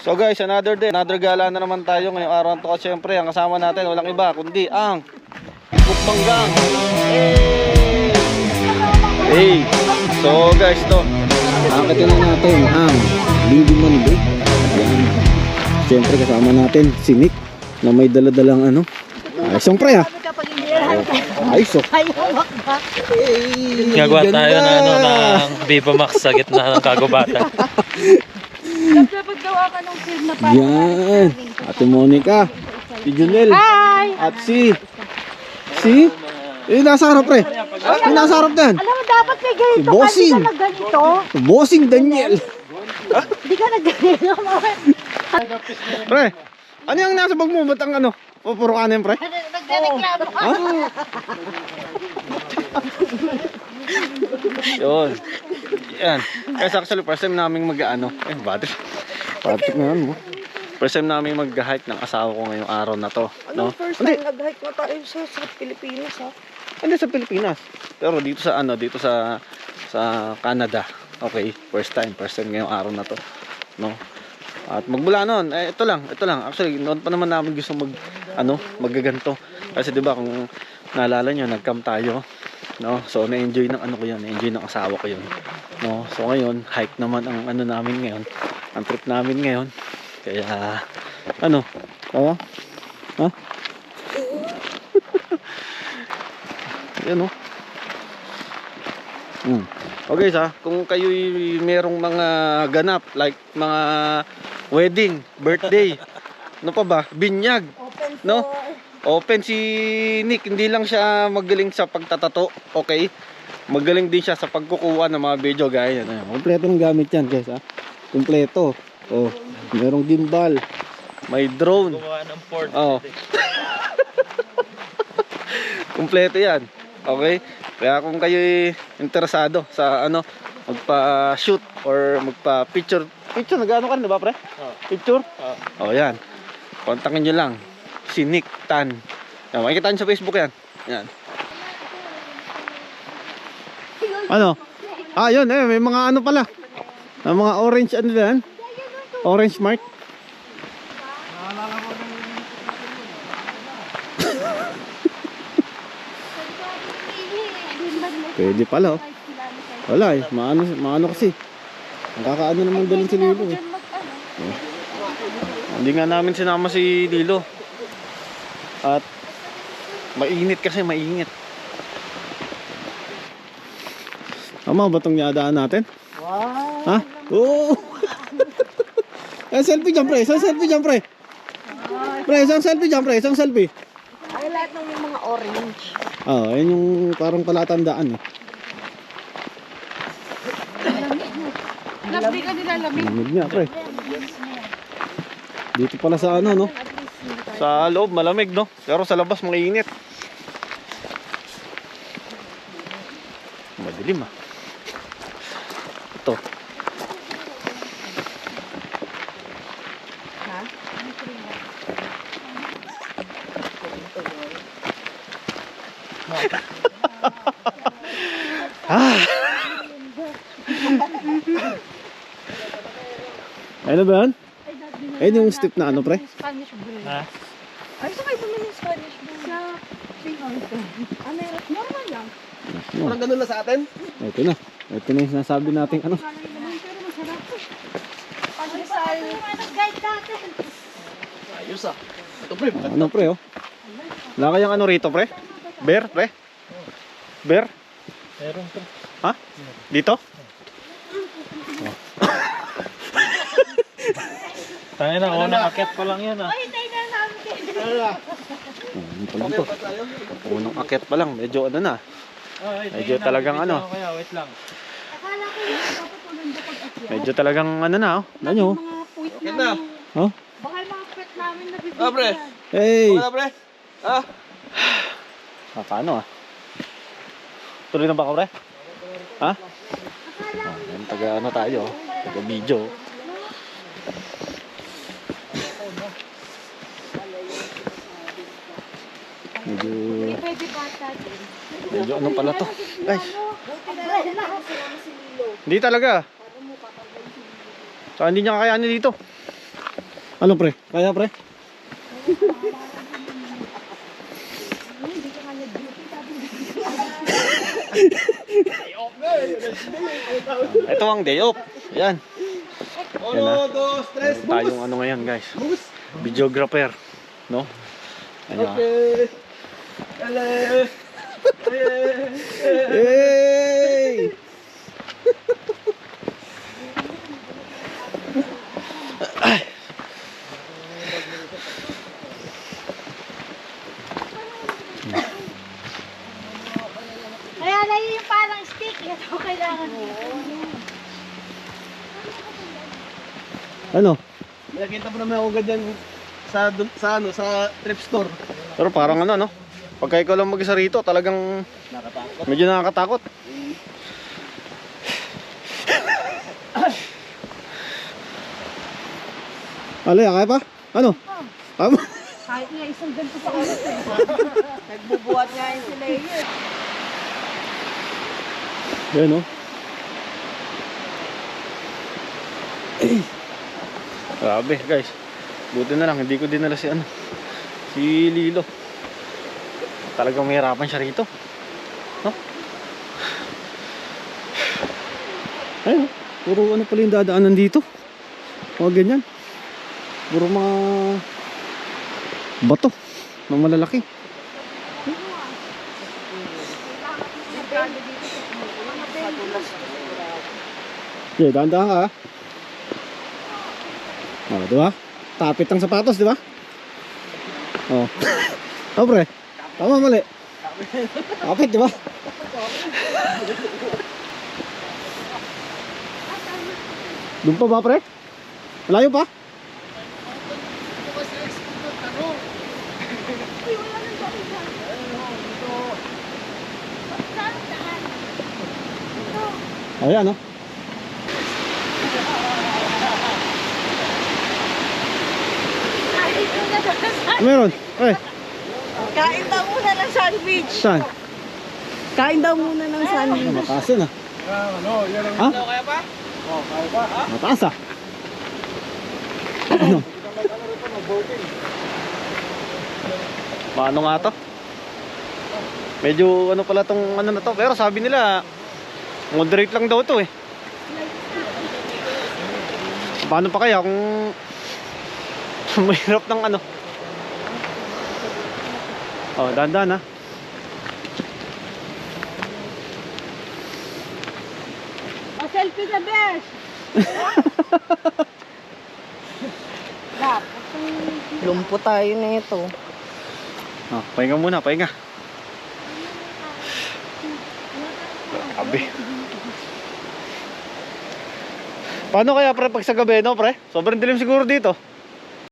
So guys, another day, another gala na naman tayo ngayong araw na to. At syempre, ang kasama natin walang iba kundi ang Bukbanggang. Hey! So guys, to akitin na natin ang Lady Monday. Syempre kasama natin si Nick na may daladalang ano. Ay, syempre ha. Ay, so. Gagawa tayo na ano ng Viva Max sa gitna ng kagubatan. Dapat gawa ka ng film na parang Yan. Ate Monica, si Junel, at si nasa harap pre. Nasa harap na yan. alam mo, dapat may ganito Si Bossing. kasi ka nagganito. Bossing Daniel. Hindi ka nagganito. Pre, ano yung nasa bag mo? Ba't ang ano? Puro kanin pre? Nagreklamo ka. Yun. Yan. Kasi actually first time naming mag-ano. Battery na yan mo. First time naming mag-hike ng asawa ko ngayong araw na to. No? First time nag-hike na tayo sa Pilipinas ha? Hindi sa Pilipinas. Pero dito sa ano, dito sa Canada. Okay, first time ngayong araw na to. No? At magmula noon, ito lang. Actually, noon pa naman namin gusto maggaganto. Kasi 'di ba kung naalala niyo, nag-camp tayo, no? So na-enjoy ng ano ko 'yun, na-enjoy ng asawa ko 'yun. No? So ngayon, hike naman ang ano namin ngayon. Ang trip namin ngayon. Kaya ano? Ha? Yan oh. Okay sa, kung kayo merong mga ganap like mga wedding, birthday, ano pa ba? Binyag, no? Open si Nick, hindi lang siya magaling sa pagtatato, okay? Magaling din siya sa pagkukuha ng mga video guys. Kompleto ng gamit yan guys ha. Kompleto. Oh, merong gimbal, may drone. Gumawa ng Ford. Oh. Kompleto yan. Okay? Kaya kung kayo interesado sa ano, magpa-shoot or magpa-picture, nag-ano ka na ba pre? Picture? Oh, yan. Kontakin nyo lang si Nick Tan. Yan, makikita nyo sa Facebook yan. Yan. Ano? Yun may mga ano pala. Mga orange ano yan? Orange mark. Pwede pala oh. Wala maano kasi. Ang kakaano naman dalhin si Lilo eh. Hindi nga namin sinama si Lilo. At mainit kasi, mainit. Tama ba itong niadaan natin? Wow. Ha? Oo! Selfie dyan pre, isang selfie dyan pre. Pre, isang selfie dyan pre, isang selfie. Ay, lahat ng yung mga orange. Ayun yung parang palatandaan eh. Lamig ka nila, lamig. Lamig niya pre. Dito pala sa ano no? Sa loob malamig no? Pero sa labas mainit. Madilim ah. Ito. Ha? Ano ba yan? Ayun yung step na ano pre? Spanish blue. Ha? Ay, saan kayo bumili ng Spanish blue? Sa Singapore. Meron. Normal lang. Parang ganun na sa atin? Ito na yung sinasabi nating ano. Pero masarap. Pag-isal. Nag-guide natin. Ayos ah. Ito pre, Ano pre oh? Wala kayang ano rito pre? Bear pre? Bear? Meron pa. Ha? Dito? Tangin na, unang akit pa lang yan ah. Ay, tayo na namin. Ito. Unang akyat pa lang, medyo ano na. Medyo talagang ano. Kaya wait lang. Akala ko yung kapatulong ko pag-akyat. Medyo talagang ano na oh. Ano? Mga puwit Okay na. na. Oh? Baka yung mga pet namin na bibigyan. Ah, pre. Hey! Wala pre? Ah? Paano ah? Tuloy na ba ka pre? Ha? Taga ano tayo oh. Taga video. Medyo Pwede bata din. medyo ano pala to. Guys, Si Lilo. hindi talaga. So hindi niya kakayanin dito. Ano pre? Kaya pre? Ito ang day off. Yan. Yan na. Meron tayong ano ngayon guys. Videographer. No? Ano? Okay. Hello. Hey! Kaya na yun yung parang stick. Ito kailangan mo. Ano? Nakita po naman ako ganyan sa trip store. Pero parang ano no? Pagka ikaw lang mag-isa rito, talagang Nakatakot. medyo nakakatakot. Alay, kaya pa? Ano? Tama? Kahit nga isang ganito sa oras eh. Nagbubuhat nga yun sila yun. Yan no? Grabe guys. Buti na lang, hindi ko dinala si ano. Si Lilo. Talagang mahirapan siya rito. No? Ayun, puro ano pala yung dadaanan dito. Mga ganyan. Puro mga bato na malalaki. Okay, dahan-dahan ka ha. Oh, di ba? Tapit ang sapatos, di ba? Oh. Oh, pre. Tama, mali. Tapit, di ba? Doon pa ba, pre? Malayo pa? Ayan, no? Meron. Ay, Kain daw muna ng sandwich. saan? Kain daw muna ng sandwich. Mataas yun, ah. Ha? Kaya pa? Oh, kaya pa. Mataas, ah. Ano? Paano nga to? Medyo ano pala tong ano na to. Pero sabi nila, moderate lang daw to eh. Paano pa kaya kung mahirap ng ano? Oh, dahan-dahan ha. Selfie the best. Lumpo tayo na ito. Oh, pahinga muna, pahinga. Grabe. Paano kaya pre pag sa gabi no pre? Sobrang dilim siguro dito.